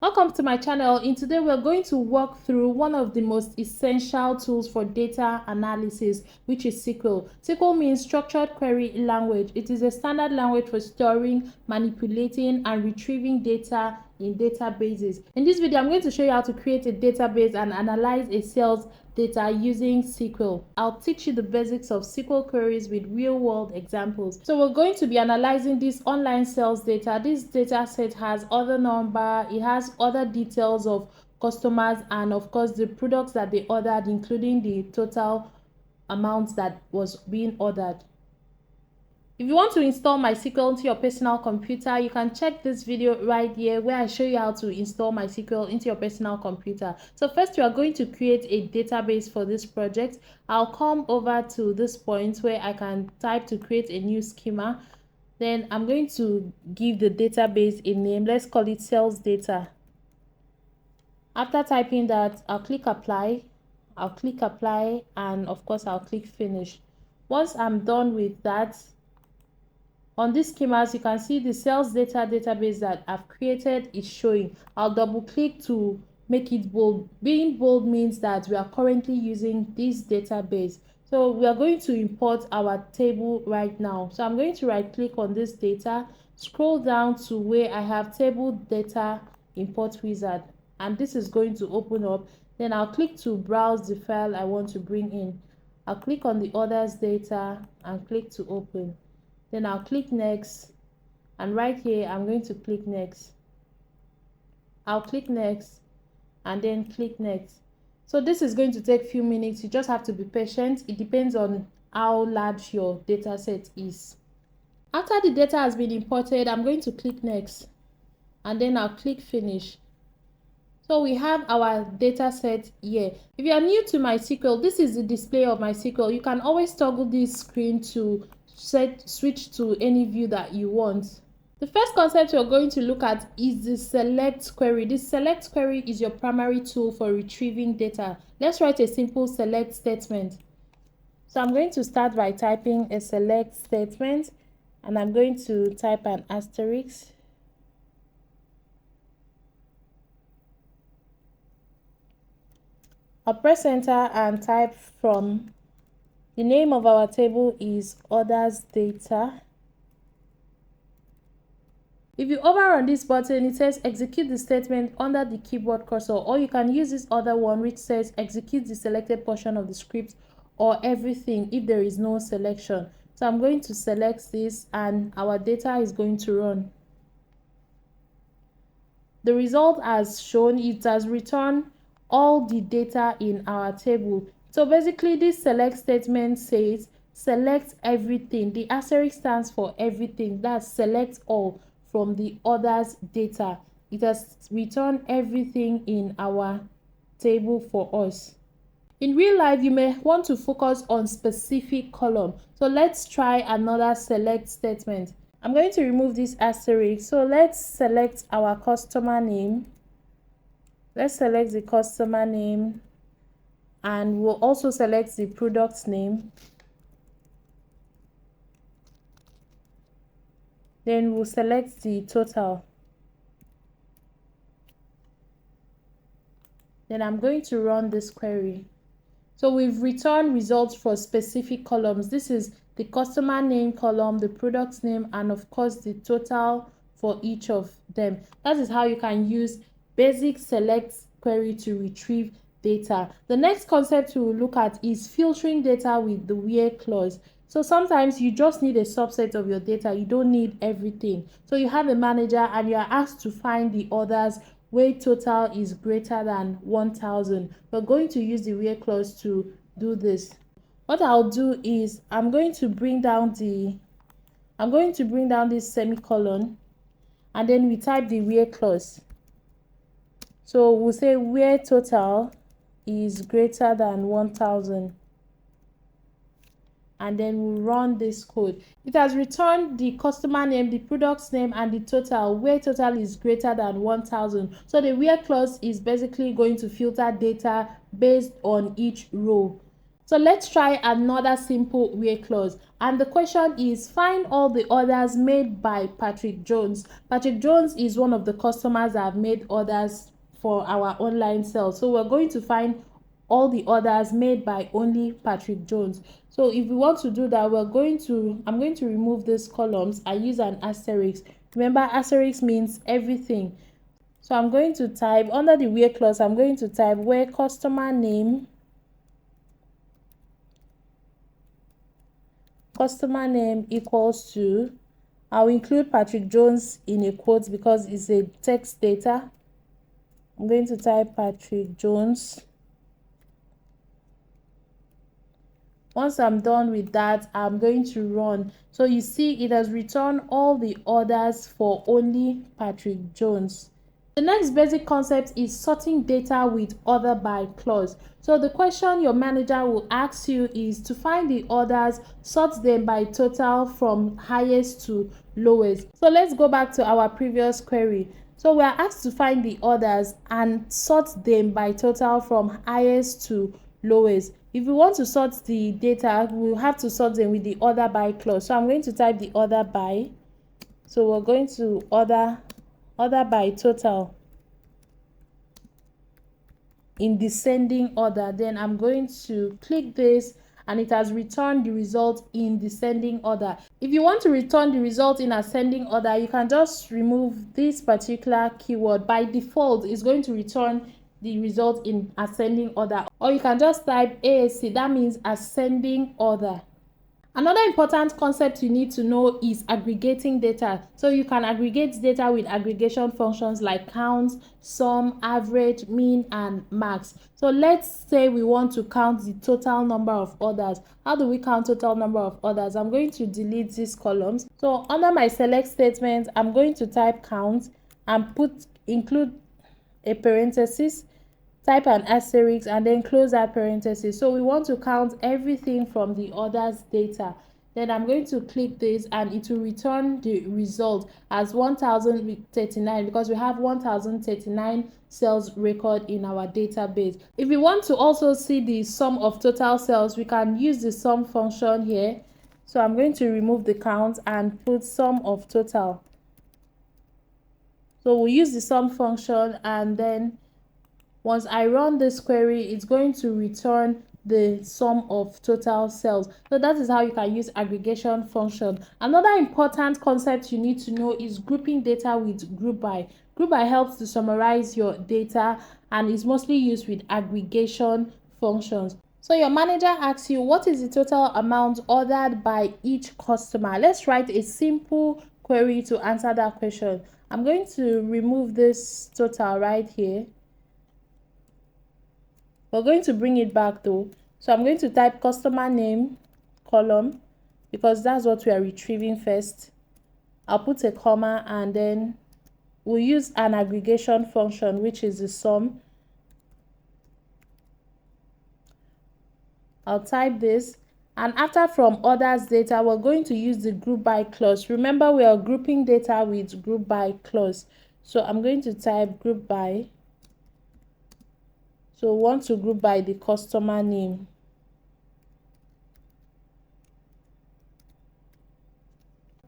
Welcome to my channel. In today we're going to walk through one of the most essential tools for data analysis, which is SQL. SQL means structured query language. It is a standard language for storing, manipulating and retrieving data in databases. In this video, I'm going to show you how to create a database and analyze a sales data using SQL. I'll teach you the basics of SQL queries with real-world examples. So we're going to be analyzing this online sales data. This data set has order number, it has other details of customers, and of course the products that they ordered, including the total amount that was being ordered. If you want to install MySQL into your personal computer, you can check this video right here where I show you how to install MySQL into your personal computer. So first we are going to create a database for this project. I'll come over to this point where I can type to create a new schema. Then I'm going to give the database a name. Let's call it sales data. After typing that, I'll click apply. And of course I'll click finish. Once I'm done with that, on this schema, as you can see, the sales data database that I've created is showing. I'll double click to make it bold. Being bold means that we are currently using this database. So we are going to import our table right now. So I'm going to right click on this data, scroll down to where I have table data import wizard, and this is going to open up. Then I'll click to browse the file I want to bring in. I'll click on the orders data and click to open. Then I'll click next, and right here I'm going to click next. I'll click next and then click next. So this is going to take a few minutes. You just have to be patient. It depends on how large your data set is. After the data has been imported, I'm going to click next and then I'll click finish. So we have our data set here. If you are new to MySQL, this is the display of MySQL. You can always toggle this screen to switch to any view that you want. The first concept we're going to look at is the select query. This select query is your primary tool for retrieving data. Let's write a simple select statement. So I'm going to start by typing a select statement, and I'm going to type an asterisk. I'll press enter and type from. The name of our table is orders data. If you hover on this button, it says execute the statement under the keyboard cursor, or you can use this other one which says execute the selected portion of the script or everything if there is no selection. So I'm going to select this and our data is going to run. The result as shown, it has returned all the data in our table. So basically this select statement says select everything. The asterisk stands for everything. That's select all from the orders data. It has returned everything in our table for us. In real life, you may want to focus on specific column. So let's try another select statement. I'm going to remove this asterisk. So let's select our customer name. Let's select the customer name. And we'll also select the product name. Then we'll select the total. Then I'm going to run this query. So we've returned results for specific columns. This is the customer name column, the product name, and of course the total for each of them. That is how you can use basic select query to retrieve data. The next concept we will look at is filtering data with the where clause. So sometimes you just need a subset of your data. You don't need everything. So you have a manager and you are asked to find the orders where total is greater than 1,000. We're going to use the where clause to do this. What I'll do is I'm going to bring down this semicolon, and then we type the where clause. So we'll say where total is greater than 1,000, and then we'll run this code. It has returned the customer name, the product's name, and the total where total is greater than 1,000. So the where clause is basically going to filter data based on each row. So let's try another simple where clause, and the question is find all the orders made by Patrick Jones. Patrick Jones is one of the customers that have made orders for our online sales. So we're going to find all the orders made by only Patrick Jones. So if we want to do that, I'm going to remove these columns and use an asterisk. Remember, asterisk means everything. So I'm going to type under the where clause, I'm going to type where customer name equals to, I'll include Patrick Jones in a quote because it's a text data. I'm going to type Patrick Jones. Once I'm done with that, I'm going to run. So you see it has returned all the orders for only Patrick Jones. The next basic concept is sorting data with order by clause. So the question your manager will ask you is to find the orders, sort them by total from highest to lowest. So let's go back to our previous query. So we are asked to find the orders and sort them by total from highest to lowest. If we want to sort the data, we'll have to sort them with the order by clause. So I'm going to type the order by. So we're going to order by total in descending order. Then I'm going to click this and it has returned the result in descending order. If you want to return the result in ascending order, you can just remove this particular keyword. By default, it's going to return the result in ascending order, or you can just type ASC, that means ascending order. Another important concept you need to know is aggregating data. So you can aggregate data with aggregation functions like count, sum, average, mean, and max. So let's say we want to count the total number of orders. How do we count total number of orders? I'm going to delete these columns. So under my select statement, I'm going to type count and include a parenthesis, type an asterisk, and then close that parenthesis. So we want to count everything from the orders data. Then I'm going to click this and it will return the result as 1039 because we have 1039 sales record in our database. If we want to also see the sum of total sales, we can use the sum function here. So I'm going to remove the count and put sum of total. So we'll use the sum function, and then once I run this query, it's going to return the sum of total sales. So that is how you can use aggregation function. Another important concept you need to know is grouping data with group by. Group by helps to summarize your data and is mostly used with aggregation functions. So your manager asks you, what is the total amount ordered by each customer? Let's write a simple query to answer that question. I'm going to remove this total right here. We're going to bring it back though. So I'm going to type customer name column because that's what we are retrieving first. I'll put a comma and then we'll use an aggregation function, which is the sum. I'll type this, and after from orders data, we're going to use the group by clause. Remember, we are grouping data with group by clause. So I'm going to type group by. So we want to group by the customer name.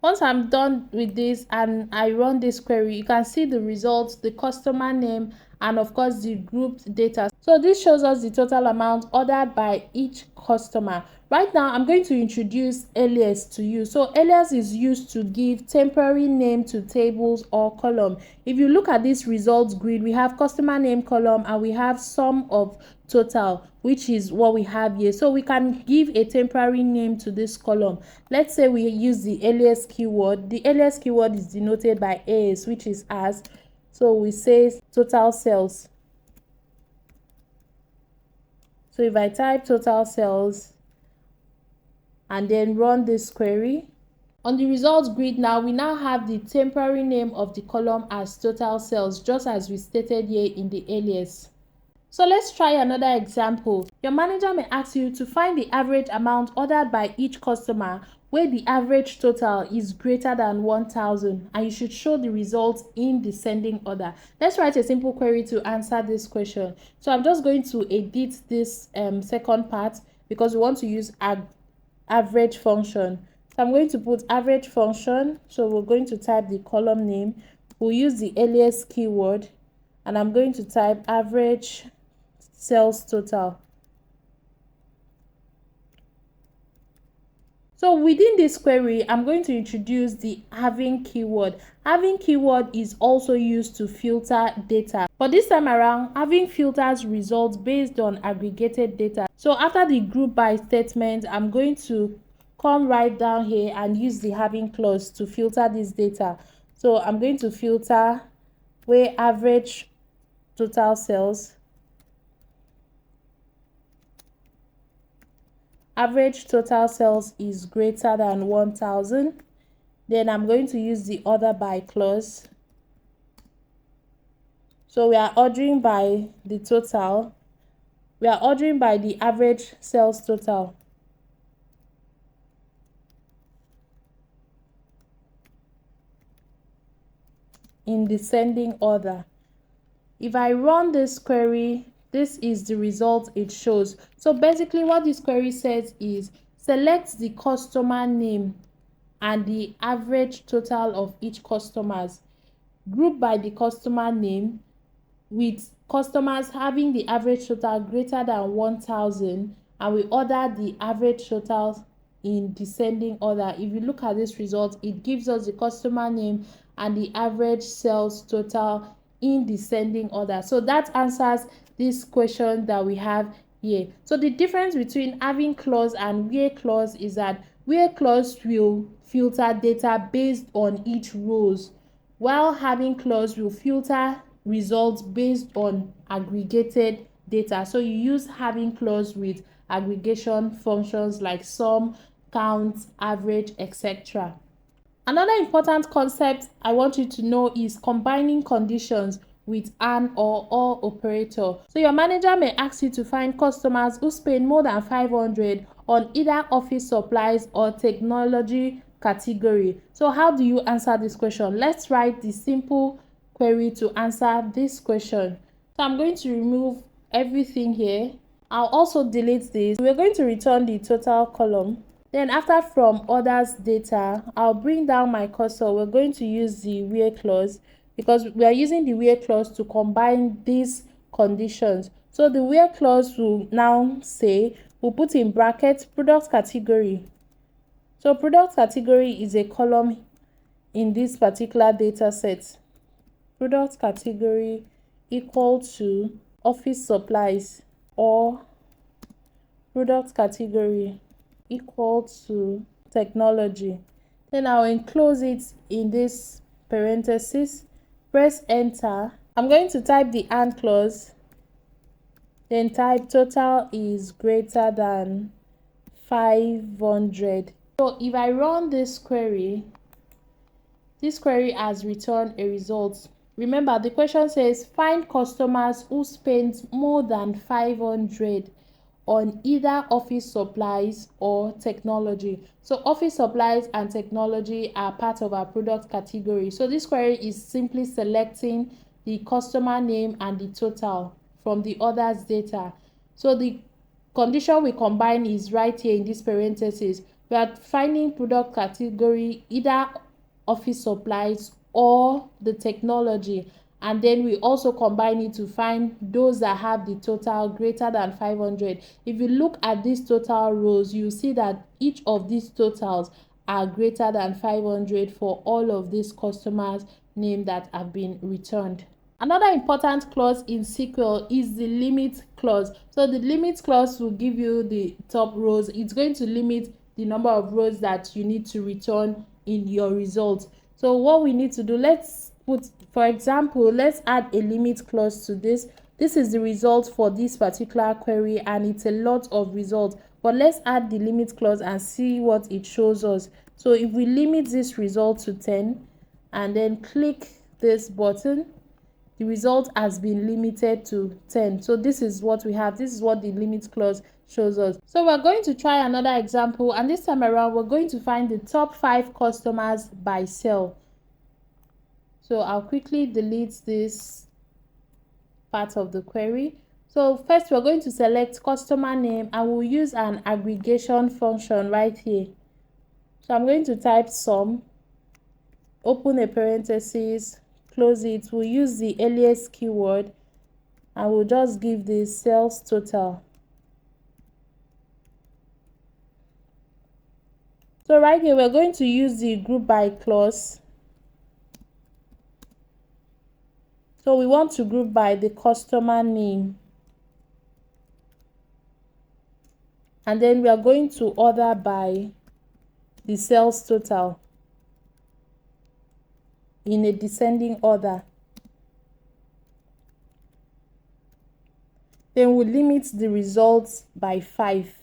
Once I'm done with this and I run this query, you can see the results, the customer name, and of course the grouped data. So this shows us the total amount ordered by each customer. Right now, I'm going to introduce alias to you. So alias is used to give temporary name to tables or column. If you look at this results grid, we have customer name column and we have sum of total, which is what we have here. So we can give a temporary name to this column. Let's say we use the alias keyword. The alias keyword is denoted by as, which is as. So we say total sales. So if I type total sales and then run this query, on the results grid now, we now have the temporary name of the column as total sales, just as we stated here in the alias. So let's try another example. Your manager may ask you to find the average amount ordered by each customer where the average total is greater than 1000, and you should show the results in descending order. Let's write a simple query to answer this question. So I'm just going to edit this second part. because we want to use average function. So I'm going to put average function. So we're going to type the column name. We'll use the alias keyword, and I'm going to type average sales total. So within this query, I'm going to introduce the having keyword. Having keyword is also used to filter data. But this time around, having filters results based on aggregated data. So after the group by statement, I'm going to come right down here and use the having clause to filter this data. So I'm going to filter where average total sales, average total sales is greater than 1,000. Then I'm going to use the order by clause. So we are ordering by the total. We are ordering by the average sales total. In descending order. If I run this query, this is the result it shows. So basically what this query says is select the customer name and the average total of each customers. Group by the customer name with customers having the average total greater than 1,000, and we order the average total in descending order. If you look at this result, it gives us the customer name and the average sales total in descending order. So that answers this question that we have here. So the difference between having clause and where clause is that where clause will filter data based on each rows, while having clause will filter results based on aggregated data. So you use having clause with aggregation functions like sum, count, average, etc. Another important concept I want you to know is combining conditions with an or operator. So your manager may ask you to find customers who spend more than 500 on either office supplies or technology category. So how do you answer this question? Let's write the simple query to answer this question. So I'm going to remove everything here. I'll also delete this. We're going to return the total column. Then after from orders data, I'll bring down my cursor. We're going to use the where clause because we are using the where clause to combine these conditions. So the where clause will now say, we'll put in brackets product category. So product category is a column in this particular data set. Product category equal to office supplies, or product category equal to technology. Then I'll enclose it in this parenthesis, press enter. I'm going to type the and clause, then type total is greater than 500. So if I run this query has returned a result. Remember, the question says find customers who spend more than 500 on either office supplies or technology. So office supplies and technology are part of our product category. So this query is simply selecting the customer name and the total from the others data. So the condition we combine is right here in this parenthesis. We are finding product category either office supplies or the technology, and then we also combine it to find those that have the total greater than 500. If you look at these total rows, you see that each of these totals are greater than 500 for all of these customers' names that have been returned. Another important clause in SQL is the limit clause. So the limit clause will give you the top rows. It's going to limit the number of rows that you need to return in your result. So what we need to do, let's put, for example, let's add a limit clause to this. This is the result for this particular query and it's a lot of results, but let's add the limit clause and see what it shows us. So if we limit this result to 10 and then click this button, the result has been limited to 10. So this is what we have. This is what the limit clause shows us. So we're going to try another example, and this time around we're going to find the top 5 customers by cell. So I'll quickly delete this part of the query. So first we're going to select customer name and we'll use an aggregation function right here. So I'm going to type sum, open a parenthesis, close it. We'll use the alias keyword and we'll just give the sales total. So right here we're going to use the group by clause. So we want to group by the customer name. And then we are going to order by the sales total in a descending order. Then we'll limit the results by 5.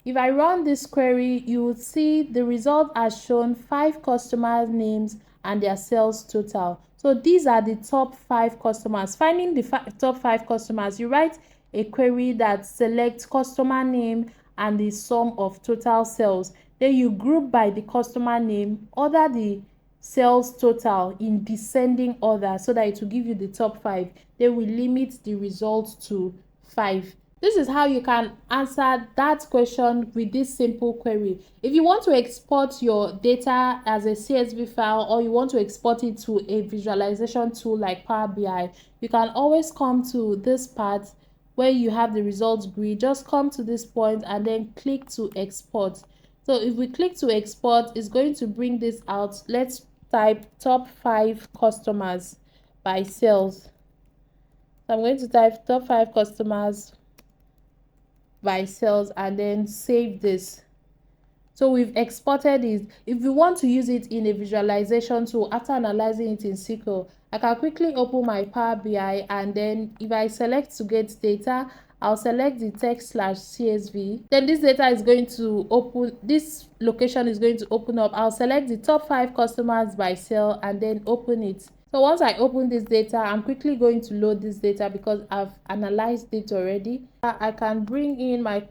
If I run this query, you will see the result has shown 5 customer names and their sales total. So these are the top 5 customers. Finding the top 5 customers, you write a query that selects customer name and the sum of total sales. Then you group by the customer name, order the sales total in descending order so that it will give you the top 5. Then we limit the results to 5. This is how you can answer that question with this simple query. If you want to export your data as a CSV file or you want to export it to a visualization tool like Power BI, you can always come to this part where you have the results grid. Just come to this point and then click to export. So if we click to export, it's going to bring this out. Let's type top 5 customers by sales. So I'm going to type top 5 customers by sales and then save this. So we've exported it. If you want to use it in a visualization tool after analyzing it in SQL, I can quickly open my Power BI and then if I select to get data, I'll select the text/CSV. Then this data is going to open, this location is going to open up. I'll select the top 5 customers by sale and then open it. So once I open this data, I'm quickly going to load this data because I've analyzed it already. I can bring in my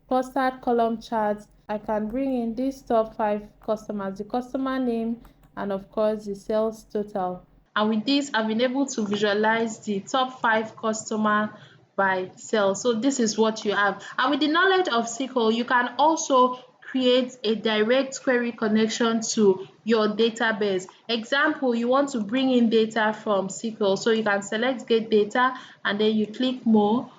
clustered column chart. I can bring in these top 5 customers, the customer name, and of course the sales total. And with this, I've been able to visualize the top 5 customer by sales. So this is what you have. And with the knowledge of SQL, you can also create a direct query connection to your database. Example, you want to bring in data from SQL, so you can select get data and then you click more.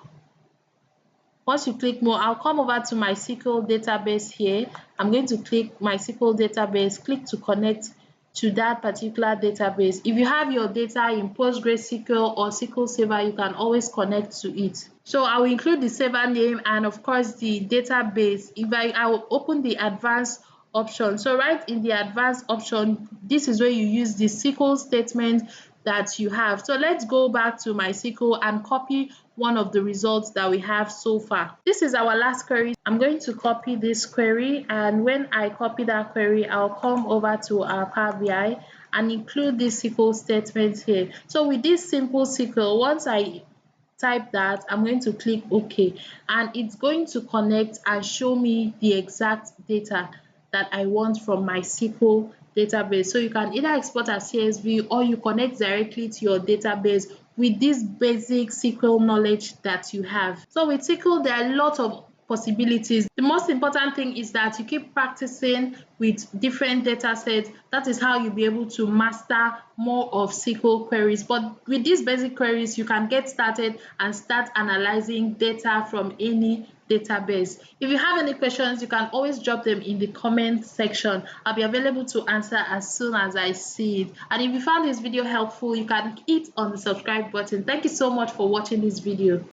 Once you click more, I'll come over to MySQL database here. I'm going to click MySQL database, click to connect to that particular database. If you have your data in PostgreSQL or SQL Server, you can always connect to it. So I will include the server name and of course the database. If I will open the advanced option. So right in the advanced option, this is where you use the SQL statement that you have. So let's go back to MySQL and copy one of the results that we have so far. This is our last query. I'm going to copy this query, and when I copy that query, I'll come over to our Power BI and include this SQL statement here. So with this simple SQL, once I type that, I'm going to click OK, and it's going to connect and show me the exact data that I want from my SQL database. So you can either export as CSV or you connect directly to your database with this basic SQL knowledge that you have. So with SQL, there are a lot of possibilities. The most important thing is that you keep practicing with different data sets. That is how you'll be able to master more of SQL queries. But with these basic queries, you can get started and start analyzing data from any database. If you have any questions, you can always drop them in the comment section. I'll be available to answer as soon as I see it. And if you found this video helpful, you can hit on the subscribe button. Thank you so much for watching this video.